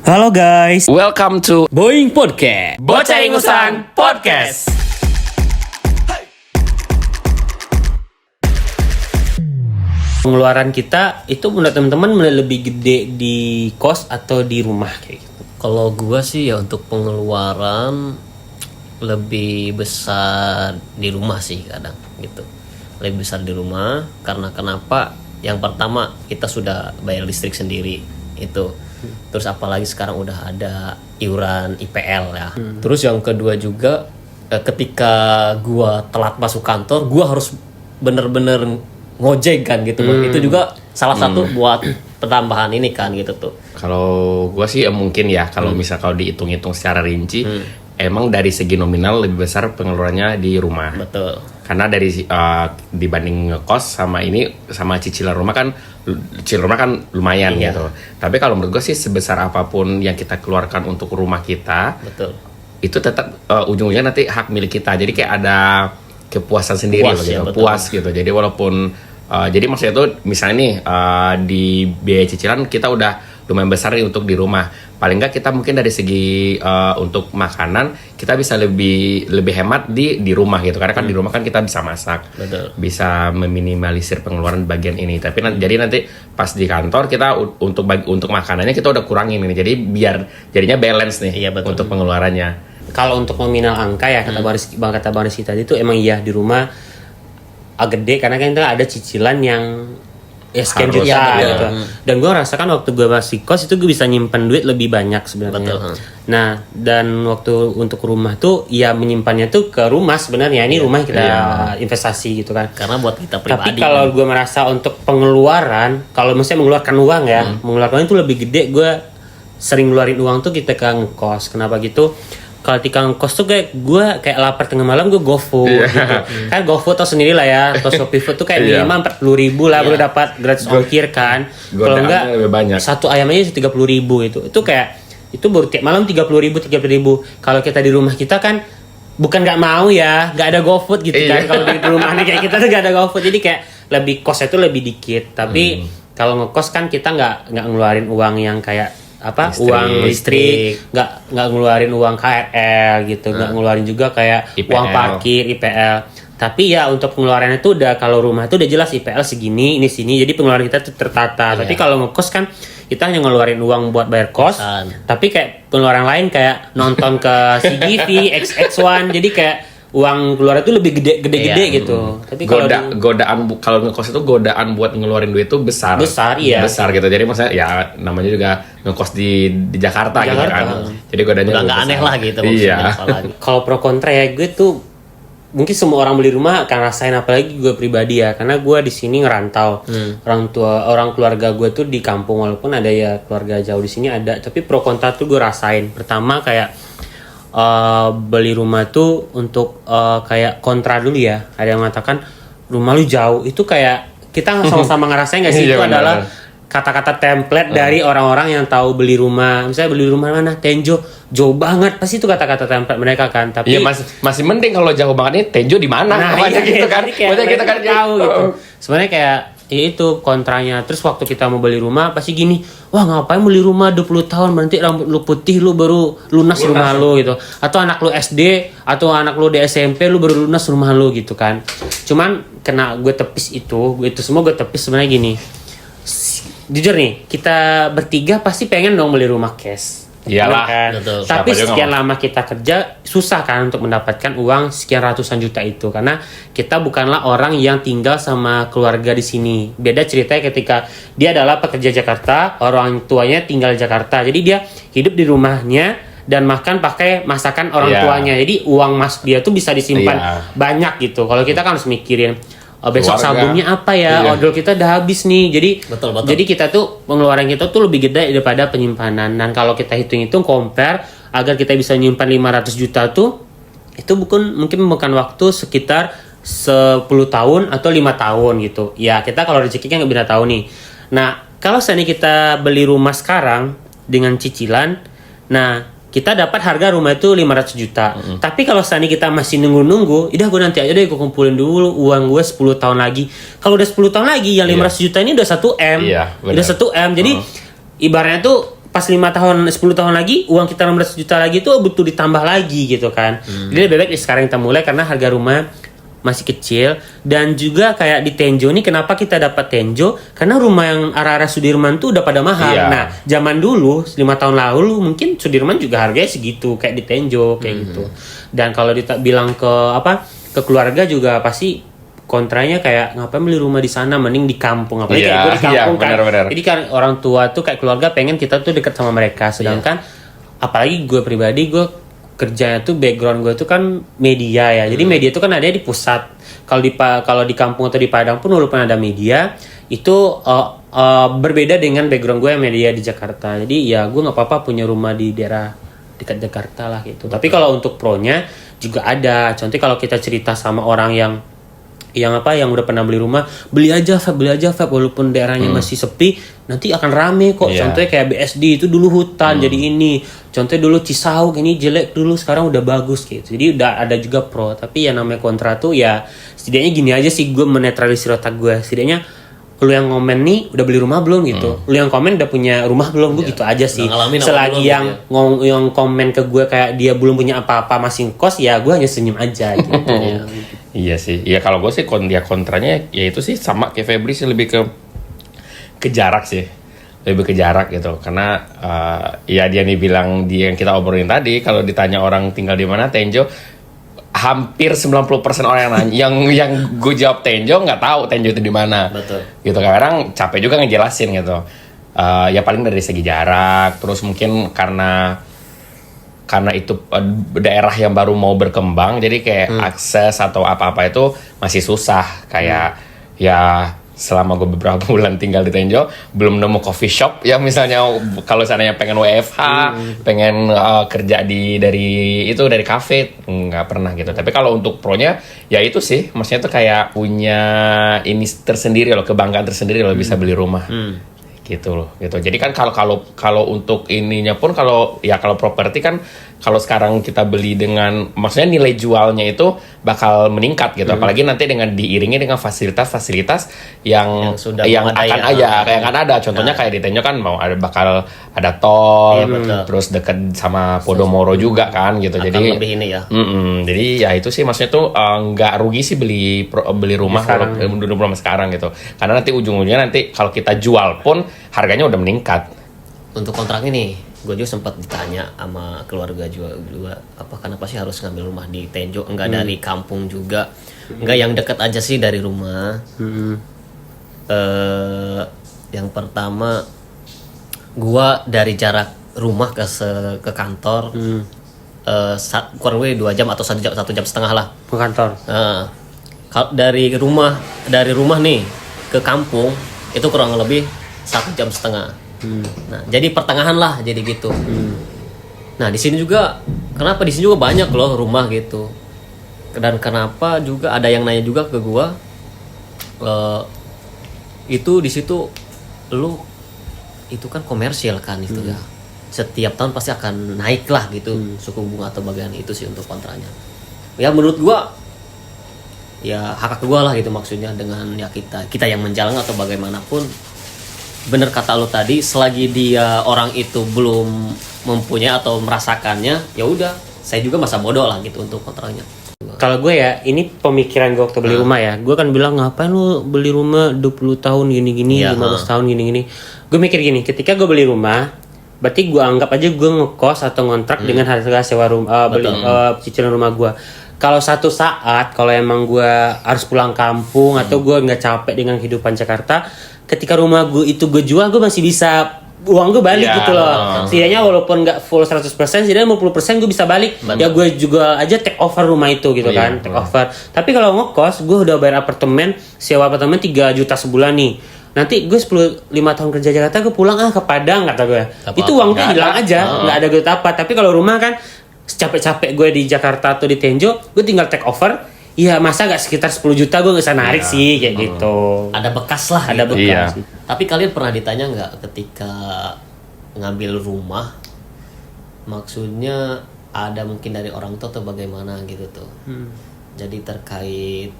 Halo guys, Welcome to Boeing Podcast. Bocah Ingusan Podcast. Pengeluaran kita itu menurut teman-teman lebih gede di kos atau di rumah kayak gitu? Kalau gua sih ya untuk pengeluaran lebih besar di rumah sih kadang gitu. Lebih besar di rumah karena kenapa? Yang pertama kita sudah bayar listrik sendiri itu. Terus apalagi sekarang udah ada iuran IPL ya. Terus yang kedua juga ketika gua telat masuk kantor, gua harus bener-bener ngojek kan gitu. Itu juga salah satu buat penambahan ini kan gitu tuh. Kalau gue sih mungkin ya kalau kalau dihitung-hitung secara rinci, emang dari segi nominal lebih besar pengeluarannya di rumah. Betul. Karena dari dibanding ngekos sama cicilan rumah kan lumayan Iya. gitu. Tapi kalau menurut gue sih sebesar apapun yang kita keluarkan untuk rumah kita, Betul. itu tetap ujung-ujungnya nanti hak milik kita. Jadi kayak ada kepuasan sendiri Puas, gitu, ya, betul. puas gitu. Jadi walaupun jadi maksudnya tuh misalnya nih di biaya cicilan kita udah lumayan besar nih untuk di rumah. Paling nggak kita mungkin dari segi untuk makanan kita bisa lebih hemat di rumah gitu. Karena kan di rumah kan kita bisa masak, Betul. bisa meminimalisir pengeluaran bagian ini. Tapi jadi nanti pas di kantor kita untuk makanannya kita udah kurangin ini. Jadi biar jadinya balance nih Iya, betul. untuk pengeluarannya. Kalau untuk nominal angka ya kata Bang Rizky tadi itu emang iya di rumah gede karena kan kita ada cicilan yang sekian Harus, juta ya, betul. gitu. Dan gue rasakan waktu gue masih kos itu gue bisa nyimpan duit lebih banyak sebenarnya. Betul. Nah dan waktu untuk rumah tuh ya menyimpannya tuh ke rumah sebenarnya ini rumah kita investasi gitu kan. Karena buat kita Tapi pribadi. kalau gue merasa untuk pengeluaran, kalau misalnya mengeluarkan uang ya, mengeluarkan itu lebih gede. Gue sering ngeluarin uang tuh kita ke ngekos. Kenapa gitu? Kalau di ngekos tuh gue kayak lapar tengah malam gue GoFood gitu. Kan GoFood tau sendiri lah ya, atau Shopee Food tuh kayak minimal 40.000 lah baru dapat gratis ongkir kan. Kalau enggak lebih banyak. satu ayam aja 30.000 itu kayak itu baru tiap malam 30.000. Kalau kita di rumah kita kan bukan nggak mau ya, nggak ada GoFood gitu kan. Kalau di rumah nih kayak kita tuh nggak ada GoFood, jadi kayak lebih kosnya tuh lebih dikit. Tapi kalau ngekos kan kita nggak ngeluarin uang yang kayak uang listrik, nggak ngeluarin uang KRL gitu, nggak ngeluarin juga kayak IPL. uang parkir IPL. Tapi ya untuk pengeluarannya itu udah kalau rumah itu udah jelas IPL segini, ini sini, jadi pengeluaran kita tuh tertata. Tapi kalau ngekos kan kita hanya ngeluarin uang buat bayar kos, tapi kayak pengeluaran lain kayak nonton ke CGV, XX1, jadi kayak uang keluar itu lebih gede gitu. Tapi kalau kalau ngekos itu godaan buat ngeluarin duit itu besar iya. Besar gitu. Jadi maksudnya ya namanya juga ngekos di Jakarta gitu kan. Jadi godaannya udah nggak besar. aneh lah gitu Iya. maksudnya. Apalagi. kalau pro kontra ya gue tuh mungkin semua orang beli rumah akan rasain, apalagi gue pribadi ya karena gue di sini ngerantau. Orang keluarga gue tuh di kampung, walaupun ada ya keluarga jauh di sini ada, tapi pro kontra tuh gue rasain. Pertama kayak beli rumah tuh untuk kayak kontra dulu ya, ada yang mengatakan rumah lu jauh, itu kayak kita sama-sama ngerasain gak sih? Iya, Itu benar. adalah kata-kata template dari orang-orang yang tahu beli rumah. Misalnya beli rumah mana? Tenjo, jauh banget. Pasti itu kata-kata template mereka kan. Tapi Iya masih mending kalau jauh banget nih Tenjo di mana? iya, gitu kan. jadi kayak Maksudnya kita kan jauh gitu. Sebenarnya kayak ya itu kontranya. Terus waktu kita mau beli rumah pasti gini, wah ngapain beli rumah 20 tahun nanti rambut lu putih lu baru lunas rumah lu gitu. Atau anak lu SD atau anak lu di SMP lu baru lunas rumah lu gitu kan. Cuman kena gue tepis itu semua gue tepis sebenarnya gini. Jujur nih, kita bertiga pasti pengen dong beli rumah cash. Iyalah, kan? betul. Tapi Siapa juga sekian mau. lama kita kerja susah kan untuk mendapatkan uang sekian ratusan juta itu, karena kita bukanlah orang yang tinggal sama keluarga di sini. Beda ceritanya ketika dia adalah pekerja Jakarta, orang tuanya tinggal di Jakarta, jadi dia hidup di rumahnya dan makan pakai masakan orang tuanya. Jadi uang masuk dia tuh bisa disimpan banyak gitu. Kalau kita kan harus mikirin besok Keluarga. sabunnya apa ya, odol kita udah habis nih. Betul. Jadi kita tuh pengeluaran kita tuh lebih gede daripada penyimpanan. Dan kalau kita hitung-hitung compare agar kita bisa nyimpan 500 juta tuh itu mungkin memakan waktu sekitar 10 tahun atau 5 tahun gitu. Ya kita kalau rezeki kan nggak bisa tahu nih. Nah kalau seandainya kita beli rumah sekarang dengan cicilan, nah kita dapat harga rumah itu 500 juta. Tapi kalau seandainya kita masih nunggu-nunggu, udah gue nanti aja deh gue kumpulin dulu uang gue 10 tahun lagi. Kalau udah 10 tahun lagi yang 500 juta ini udah 1 M. Iya, benar. Udah 1 M. Jadi ibaratnya tuh pas 5 tahun 10 tahun lagi uang kita 600 juta lagi tuh butuh ditambah lagi gitu kan. Jadi lebih baik sekarang kita mulai karena harga rumah masih kecil. Dan juga kayak di Tenjo nih, kenapa kita dapat Tenjo, karena rumah yang arah-arah Sudirman tuh udah pada mahal. Iya. Nah zaman dulu 5 tahun lalu mungkin Sudirman juga harganya segitu kayak di Tenjo kayak gitu. Dan kalau bilang ke keluarga juga pasti kontranya kayak ngapain beli rumah di sana, mending di kampung. Apalagi kayak gue di kampung kan. benar-benar. Jadi kan orang tua tuh kayak keluarga pengen kita tuh dekat sama mereka. Sedangkan apalagi gue pribadi, gue kerjanya tuh background gue tuh kan media ya. Jadi media tuh kan ada di pusat. Kalau di kampung atau di Padang pun walaupun ada media itu berbeda dengan background gue yang media di Jakarta. Jadi ya gue nggak apa-apa punya rumah di daerah dekat Jakarta lah gitu. Tapi kalau untuk pro-nya juga ada. Contohnya kalau kita cerita sama orang yang udah pernah beli rumah, beli aja Feb, walaupun daerahnya masih sepi, nanti akan rame kok. Contohnya kayak BSD itu dulu hutan jadi ini. Contohnya dulu Cisauk ini jelek dulu, sekarang udah bagus gitu. Jadi udah ada juga pro, tapi yang namanya kontra tuh ya setidaknya gini aja sih, gue menetralisir otak gue. Setidaknya lu yang komen nih udah beli rumah belum gitu, lu yang komen udah punya rumah belum, gue gitu aja sih. Selagi yang komen ke gue kayak dia belum punya apa-apa masih ngekos, ya gue hanya senyum aja gitu. Iya sih. Ya kalau gue sih kontranya ya itu sih sama kayak Febri sih, lebih ke jarak sih. Lebih ke jarak gitu. Karena ya dia nih bilang yang kita obrolin tadi, kalau ditanya orang tinggal di mana Tenjo, hampir 90% orang yang nanya, yang gue jawab Tenjo nggak tahu Tenjo itu di mana. Betul. Gitu, kadang capek juga ngejelasin gitu. Ya paling dari segi jarak, terus mungkin karena itu daerah yang baru mau berkembang, jadi kayak akses atau apa-apa itu masih susah. Kayak ya selama gue beberapa bulan tinggal di Tenjo, belum nemu coffee shop ya misalnya kalau seandainya pengen WFH, pengen kerja dari kafe, nggak pernah gitu. Tapi kalau untuk pro-nya ya itu sih, maksudnya tuh kayak punya ini tersendiri loh, kebanggaan tersendiri loh bisa beli rumah. Gitu loh gitu. Jadi kan kalau untuk ininya pun, kalau properti kan, kalau sekarang kita beli dengan, maksudnya nilai jualnya itu bakal meningkat gitu. Apalagi nanti dengan diiringi dengan fasilitas-fasilitas yang akan ada. Contohnya kayak di Tenjo kan bakal ada tol, terus deket sama Podomoro juga kan gitu. Akan jadi lebih ini ya. Jadi ya itu sih, maksudnya tuh nggak rugi sih beli rumah sekarang gitu. Karena nanti ujung-ujungnya nanti kalau kita jual pun harganya udah meningkat. Untuk kontrak ini, gue juga sempat ditanya sama keluarga juga kenapa sih harus ngambil rumah di Tenjo, enggak dari kampung juga, enggak yang dekat aja sih dari rumah. Yang pertama, gue dari jarak rumah ke kantor kurang lebih 2 jam atau 1 jam setengah lah Ke kantor. dari rumah nih ke kampung itu kurang lebih 1 jam setengah. Nah, jadi pertengahan lah, jadi gitu. Nah, di sini juga, kenapa di sini juga banyak loh rumah gitu. Dan kenapa juga ada yang nanya juga ke gua, itu di situ lu itu kan komersial kan itu ya. Setiap tahun pasti akan naik lah gitu suku bunga atau bagian itu sih untuk kontraknya. Ya menurut gua ya hak gua lah gitu, maksudnya dengan ya kita yang menjalankan atau bagaimanapun. Bener kata lo tadi, selagi dia orang itu belum mempunyai atau merasakannya, ya udah, saya juga masa bodoh lah gitu untuk kontraknya. Kalau gue ya, ini pemikiran gue waktu beli rumah ya. Gue kan bilang, ngapain lu beli rumah 20 tahun gini-gini, 15 tahun gini-gini. Gue mikir gini, ketika gue beli rumah, berarti gue anggap aja gue ngekos atau ngontrak dengan harga sewa rumah, cicilan rumah gue. Kalau satu saat, kalau emang gue harus pulang kampung atau gue nggak capek dengan kehidupan Jakarta, ketika rumah gue itu gue jual, gue masih bisa uang gue balik gitu loh. Setidaknya walaupun nggak full 100%, setidaknya 50% gue bisa balik. Ya gue juga aja take over rumah itu gitu kan, take over. Tapi kalau ngekos, gue udah bayar apartemen, sewa apartemen 3 juta sebulan nih. Nanti gue 5 tahun kerja Jakarta, gue pulang ke Padang kata gue. Itu uangnya hilang aja, nggak ada gue apa. Tapi kalau rumah kan, capek-capek gue di Jakarta atau di Tenjo, gue tinggal take over. Iya, masa gak sekitar 10 juta gue gak bisa narik sih kayak gitu. Ada bekas lah. Ada gitu. bekas. Tapi kalian pernah ditanya nggak ketika ngambil rumah, maksudnya ada mungkin dari orang tua atau bagaimana gitu tuh. Jadi terkait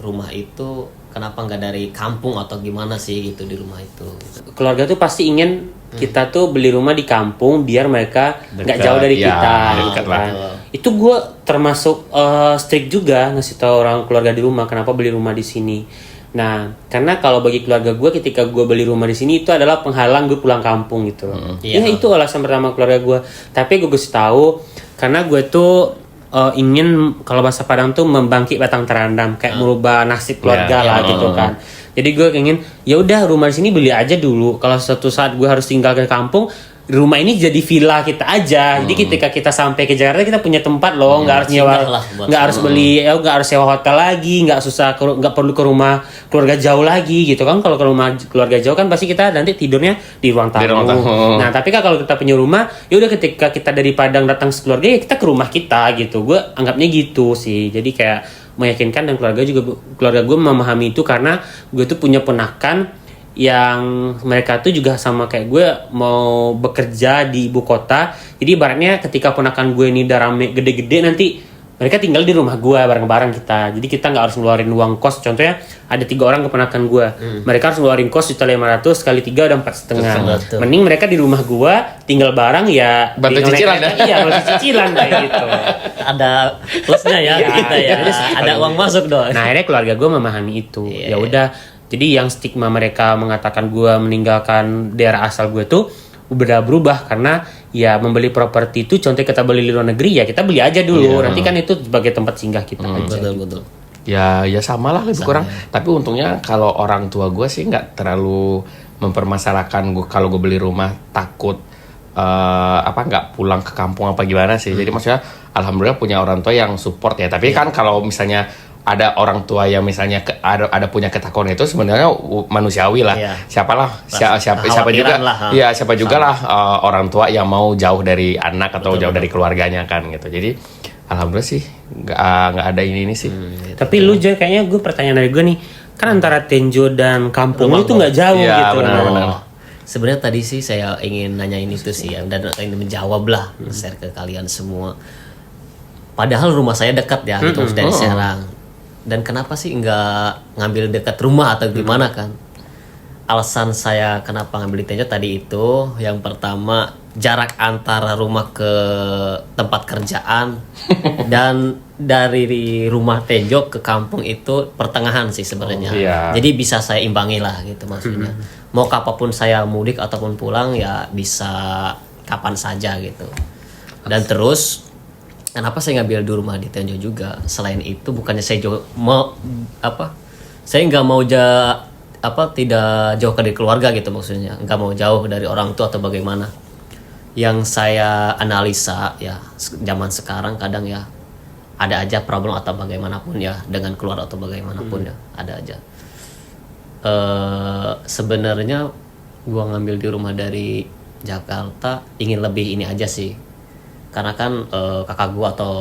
rumah itu kenapa nggak dari kampung atau gimana sih gitu di rumah itu gitu. Keluarga tuh pasti ingin kita tuh beli rumah di kampung biar mereka nggak Dekat, jauh dari ya, kita dekat gitu lah. kan. Itu gue termasuk strict juga ngasih tahu orang keluarga di rumah kenapa beli rumah di sini. Nah, karena kalau bagi keluarga gue ketika gue beli rumah di sini itu adalah penghalang gue pulang kampung gitu loh. Ya Iya. itu alasan pertama keluarga gue. Tapi gue kasih tahu karena gue tuh ingin kalau bahasa Padang tuh membangkit batang terandam kayak merubah nasib keluarga Ya, lah ya. gitu kan. Jadi gue ingin ya udah rumah di sini beli aja dulu. Kalau suatu saat gue harus tinggal ke kampung, rumah ini jadi villa kita aja. Jadi ketika kita sampai ke Jakarta kita punya tempat loh, nggak harus nyewa, singgah lah buat nggak harus beli, nggak harus sewa hotel lagi, nggak susah, nggak perlu ke rumah keluarga jauh lagi gitu kan. Kalau ke rumah keluarga jauh kan pasti kita nanti tidurnya di ruang tamu. Di ruang tamu. Nah tapi kan kalau kita punya rumah, ya udah ketika kita dari Padang datang sekeluarga ya kita ke rumah kita gitu. Gue anggapnya gitu sih. Jadi kayak meyakinkan dan keluarga gue memahami itu karena gue tuh punya ponakan yang mereka tuh juga sama kayak gue mau bekerja di ibu kota. Jadi ibaratnya ketika ponakan gue ini udah rame gede-gede nanti mereka tinggal di rumah gue bareng-bareng kita. Jadi kita nggak harus ngeluarin uang kos. Contohnya ada 3 orang keponakan gue, mereka harus ngeluarin kos 1.500 kali 3 udah 4,5. Mending mereka di rumah gue tinggal bareng ya. Bantu cicilan ya? Iya bantu cicilan kayak gitu. Ada plusnya ya Iya, kita ya. jadi Ada uang masuk dong. Nah akhirnya keluarga gue memahami itu. Ya udah. Jadi yang stigma mereka mengatakan gue meninggalkan daerah asal gue tuh udah berubah karena ya membeli properti itu contohnya kita beli di luar negeri ya kita beli aja dulu. Nanti kan itu sebagai tempat singgah kita aja. Betul. Ya sama lah lebih kurang. Tapi untungnya kalau orang tua gue sih nggak terlalu mempermasalahkan gue kalau gue beli rumah takut nggak pulang ke kampung apa gimana sih. Jadi maksudnya alhamdulillah punya orang tua yang support ya. Tapi kan kalau misalnya ada orang tua yang misalnya ada punya ketakutan itu sebenarnya manusiawi lah. Iya. Siapa juga lah, ya siapa juga lah orang tua yang mau jauh dari anak atau jauh dari keluarganya kan gitu. Jadi alhamdulillah sih nggak ada ini sih. Tapi lu Joy kayaknya gue pertanyaan dari gue nih kan antara Tenjo dan kampung lu itu nggak jauh Iya, gitu. benar-benar. Sebenarnya tadi sih saya ingin nanyain itu sih ya, dan ingin menjawab lah share ke kalian semua. Padahal rumah saya dekat ya gitu dari Serang. Dan kenapa sih nggak ngambil dekat rumah atau gimana kan? Alasan saya kenapa ngambil di Tenjo tadi itu yang pertama jarak antara rumah ke tempat kerjaan dan dari rumah Tenjo ke kampung itu pertengahan sih sebenarnya. Iya. Jadi bisa saya imbangi lah gitu maksudnya. Mau kapanpun saya mudik ataupun pulang ya bisa kapan saja gitu. Dan terus kenapa saya ngambil di rumah di Tenjo juga? Selain itu bukannya saya saya nggak mau tidak jauh dari keluarga gitu maksudnya, nggak mau jauh dari orang tua atau bagaimana. Yang saya analisa ya zaman sekarang kadang ya ada aja problem atau bagaimanapun ya dengan keluar atau bagaimanapun ya ada aja. Sebenarnya gua ngambil di rumah dari Jakarta ingin lebih ini aja sih. Karena kan kakak gua atau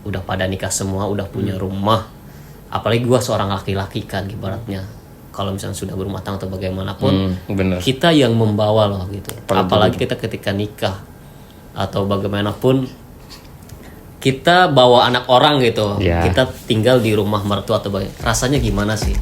udah pada nikah semua, udah punya rumah. Apalagi gua seorang laki-laki kan ibaratnya. Kalau misalnya sudah berumah tangga atau bagaimanapun, Bener. kita yang membawa loh gitu. Apalagi kita ketika nikah atau bagaimanapun kita bawa anak orang gitu. Ya. Kita tinggal di rumah mertua atau rasanya gimana sih?